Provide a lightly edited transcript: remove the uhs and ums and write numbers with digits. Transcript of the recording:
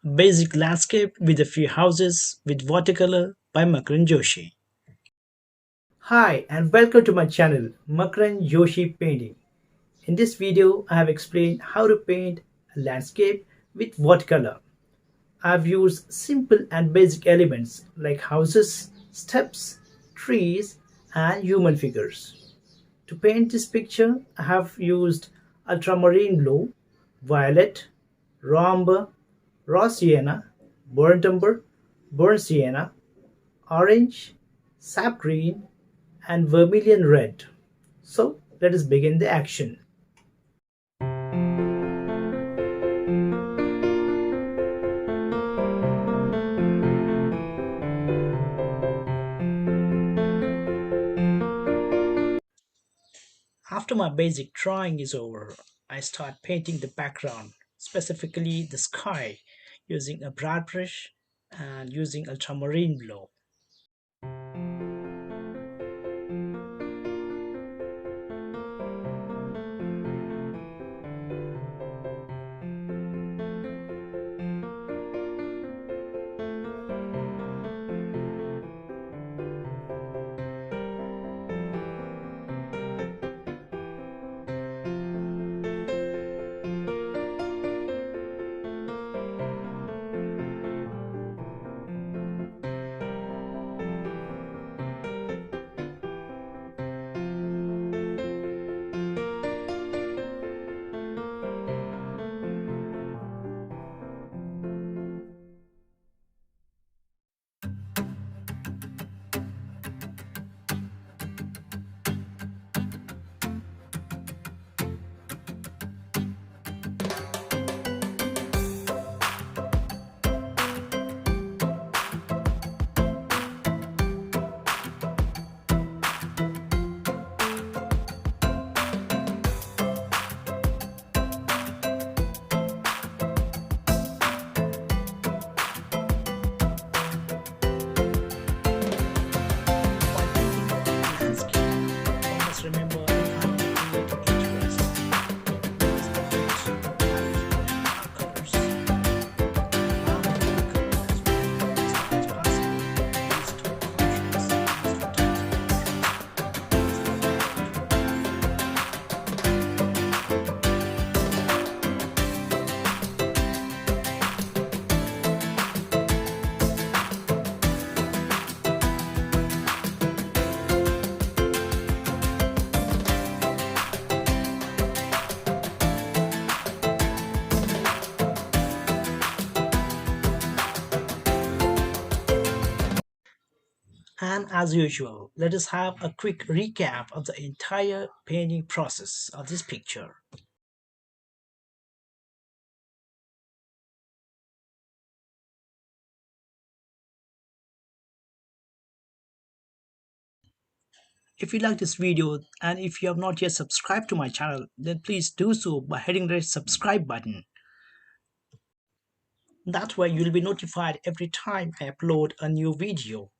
Basic landscape with a few houses with watercolor by Makarand Joshi. Hi and welcome to my channel Makarand Joshi Painting. In this video I have explained how to paint a landscape with watercolor. I have used simple and basic elements like houses, steps, trees and human figures. To paint this picture I have used ultramarine blue, violet, raw umber, raw sienna, burnt umber, burnt sienna, orange, sap green, and vermilion red. So let us begin the action. After my basic drawing is over, I start painting the background, specifically the sky, using a broad brush and using ultramarine blue. While painting the landscape, one must remember the kind of create interest. Use the heat, palette, colors. Allow the watercolor as realistic as possible. Use tone contrast, use for contrast. Use the fire. And as usual, let us have a quick recap of the entire painting process of this picture. If you like this video and if you have not yet subscribed to my channel, then please do so by hitting the subscribe button. That way you'll be notified every time I upload a new video.